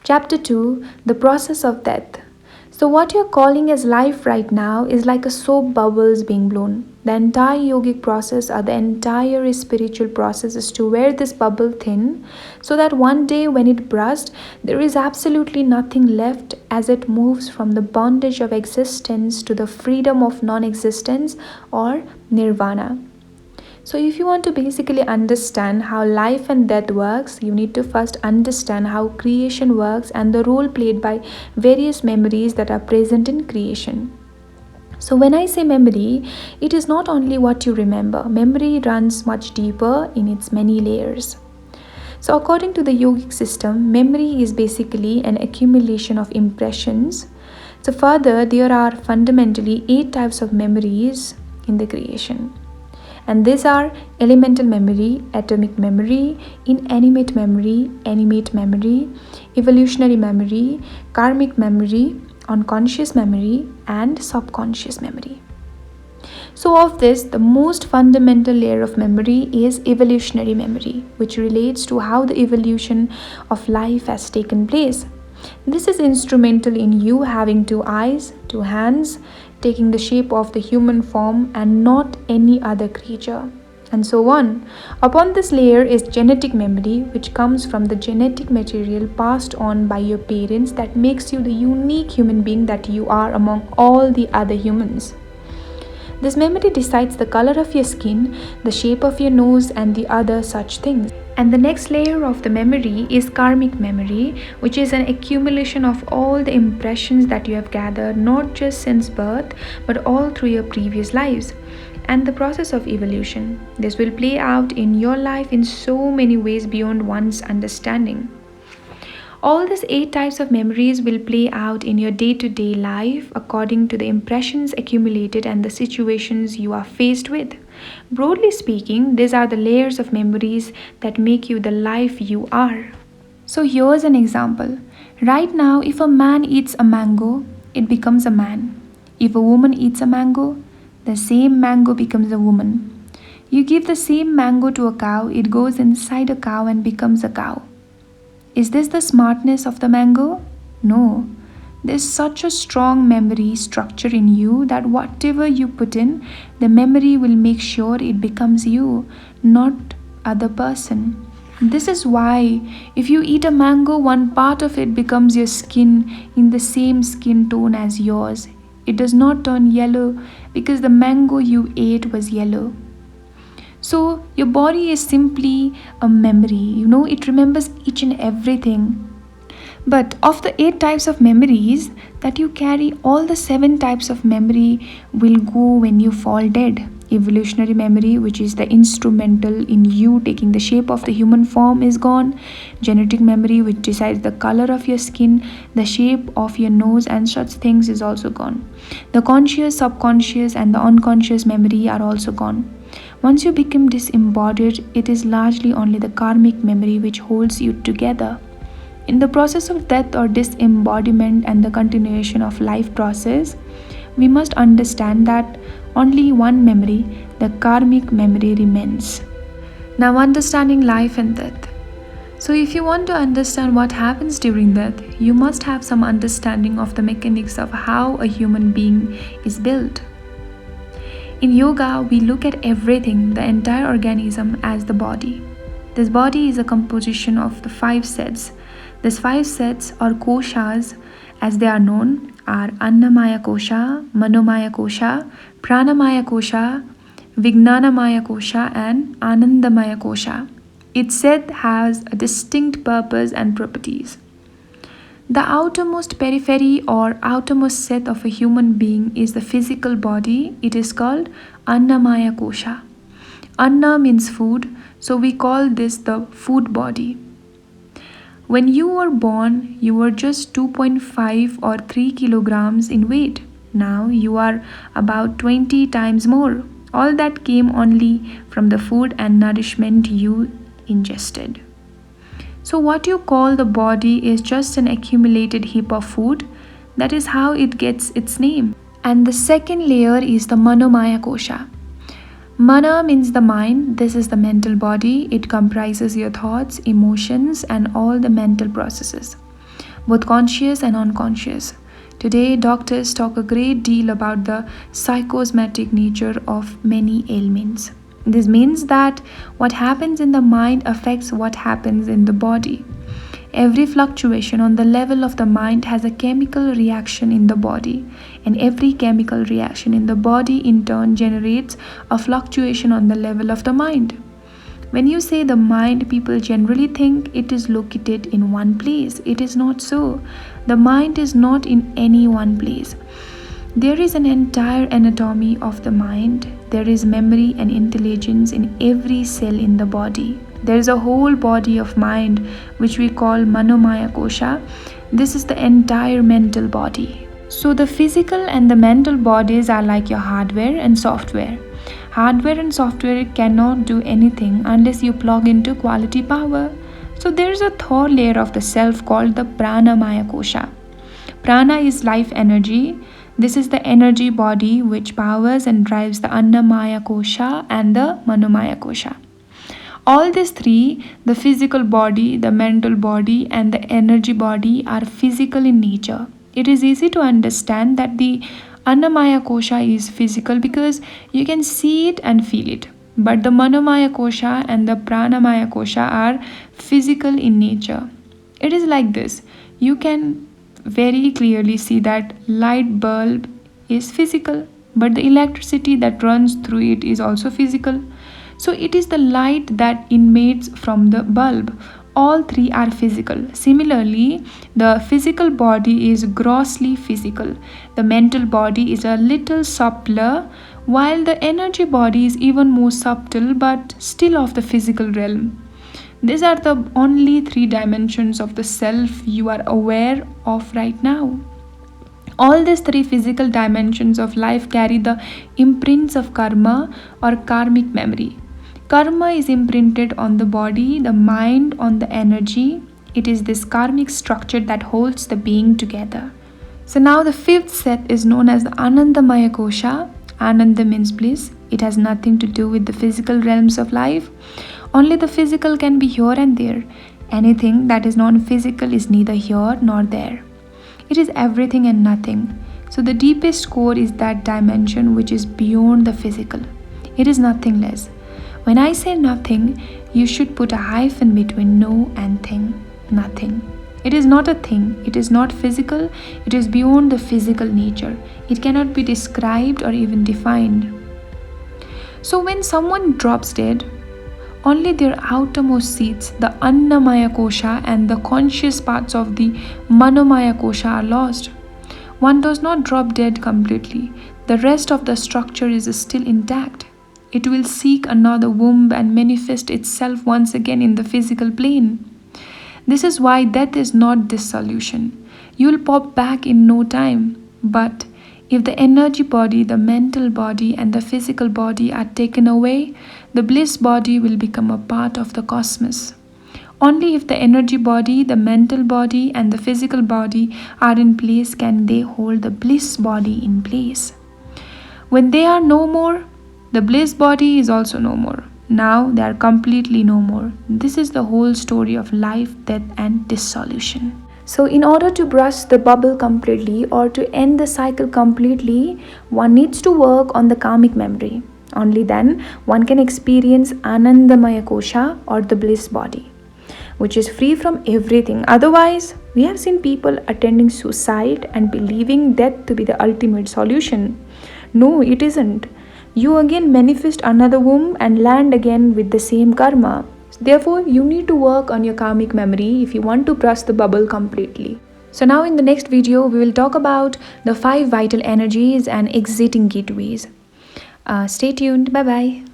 Chapter 2: The Process of Death. So, what you're calling as life right now is like a soap bubbles being blown. The entire yogic process or the entire spiritual process is to wear this bubble thin so that one day when it bursts, there is absolutely nothing left as it moves from the bondage of existence to the freedom of non existence or nirvana. So, if you want to basically understand how life and death works, you need to first understand how creation works and the role played by various memories that are present in creation. So, when I say memory, it is not only what you remember, memory runs much deeper in its many layers. So, according to the yogic system, memory is basically an accumulation of impressions. So, further, there are fundamentally 8 types of memories in the creation. And these are elemental memory, atomic memory, inanimate memory, animate memory, evolutionary memory, karmic memory, unconscious memory, and subconscious memory. So, of this, the most fundamental layer of memory is evolutionary memory, which relates to how the evolution of life has taken place. This is instrumental in you having 2 eyes, 2 hands, taking the shape of the human form and not any other creature, and so on. Upon this layer is genetic memory, which comes from the genetic material passed on by your parents that makes you the unique human being that you are among all the other humans. This memory decides the color of your skin, the shape of your nose, and the other such things. And the next layer of the memory is karmic memory, which is an accumulation of all the impressions that you have gathered not just since birth but all through your previous lives. And the process of evolution. This will play out in your life in so many ways beyond one's understanding. All these 8 types of memories will play out in your day to day life according to the impressions accumulated and the situations you are faced with. Broadly speaking, these are the layers of memories that make you the life you are. So, here's an example. Right now, if a man eats a mango, it becomes a man. If a woman eats a mango, the same mango becomes a woman. You give the same mango to a cow, it goes inside a cow and becomes a cow. Is this the smartness of the mango? No. There's such a strong memory structure in you that whatever you put in, the memory will make sure it becomes you, not other person. This is why if you eat a mango, one part of it becomes your skin in the same skin tone as yours. It does not turn yellow because the mango you ate was yellow. So, your body is simply a memory, it remembers each and everything. But of the 8 types of memories that you carry, all the 7 types of memory will go when you fall dead. Evolutionary memory, which is the instrumental in you taking the shape of the human form, is gone. Genetic memory, which decides the color of your skin, the shape of your nose, and such things, is also gone. The conscious, subconscious, and the unconscious memory are also gone. Once you become disembodied, it is largely only the karmic memory which holds you together. In the process of death or disembodiment and the continuation of life process, we must understand that only one memory, the karmic memory, remains. Now, understanding life and death. So, if you want to understand what happens during death, you must have some understanding of the mechanics of how a human being is built. In yoga, we look at everything, the entire organism, as the body. This body is a composition of the 5 sets. These 5 sets or koshas, as they are known, are Annamaya Kosha, Manomaya Kosha, Pranamaya Kosha, Vijnanamaya Kosha, and Anandamaya Kosha. Each set has a distinct purpose and properties. The outermost periphery or outermost set of a human being is the physical body. It is called Annamaya Kosha. Anna means food, so we call this the food body. When you were born, you were just 2.5 or 3 kilograms in weight. Now you are about 20 times more. All that came only from the food and nourishment you ingested. So, what you call the body is just an accumulated heap of food. That is how it gets its name. And the second layer is the Manomaya Kosha. Mana means the mind. This is the mental body. It comprises your thoughts, emotions, and all the mental processes. both conscious and unconscious. Today, doctors talk a great deal about the psychosomatic nature of many ailments. This means that what happens in the mind affects what happens in the body. Every fluctuation on the level of the mind has a chemical reaction in the body, and every chemical reaction in the body in turn generates a fluctuation on the level of the mind. When you say the mind, people generally think it is located in one place. It is not so. The mind is not in any one place. There is an entire anatomy of the mind. There is memory and intelligence in every cell in the body. There is a whole body of mind which we call Manomaya Kosha. This is the entire mental body. So the physical and the mental bodies are like your hardware and software. Hardware and software cannot do anything unless you plug into quality power. So there is a third layer of the self called the Pranamaya Kosha. Prana is life energy. This is the energy body which powers and drives the Annamaya Kosha and the Manomaya Kosha. All these three, the physical body, the mental body, and the energy body, are physical in nature. It is easy to understand that the Annamaya Kosha is physical because you can see it and feel it. But the Manomaya Kosha and the Pranamaya Kosha are physical in nature. It is like this. You can very clearly see that light bulb is physical, but the electricity that runs through it is also physical. So it is the light that emanates from the bulb. All three are physical. Similarly, the physical body is grossly physical. The mental body is a little subtler, while the energy body is even more subtle but still of the physical realm. These are the only three dimensions of the self you are aware of right now. All these three physical dimensions of life carry the imprints of karma or karmic memory. Karma is imprinted on the body, the mind, on the energy. It is this karmic structure that holds the being together. So now the fifth set is known as the Anandamaya Kosha. Ananda means bliss. It has nothing to do with the physical realms of life. Only the physical can be here and there. Anything that is non-physical is neither here nor there. It is everything and nothing. So the deepest core is that dimension which is beyond the physical. It is nothingness. When I say nothing, you should put a hyphen between no and thing. Nothing. It is not a thing. It is not physical. It is beyond the physical nature. It cannot be described or even defined. So when someone drops dead, only their outermost seats, the Annamaya Kosha and the conscious parts of the Manomaya Kosha, are lost. One does not drop dead completely. The rest of the structure is still intact. It will seek another womb and manifest itself once again in the physical plane. This is why death is not dissolution. You will pop back in no time. But if the energy body, the mental body, and the physical body are taken away, the bliss body will become a part of the cosmos. Only if the energy body, the mental body, and the physical body are in place can they hold the bliss body in place. When they are no more, the bliss body is also no more. Now they are completely no more. This is the whole story of life, death, and dissolution. So in order to burst the bubble completely or to end the cycle completely, one needs to work on the karmic memory. Only then one can experience Anandamaya Kosha or the bliss body, which is free from everything. Otherwise, we have seen people attending suicide and believing death to be the ultimate solution. No, it isn't. You again manifest another womb and land again with the same karma. Therefore, you need to work on your karmic memory if you want to burst the bubble completely. So now in the next video, we will talk about the 5 vital energies and exiting gateways. Stay tuned. Bye-bye.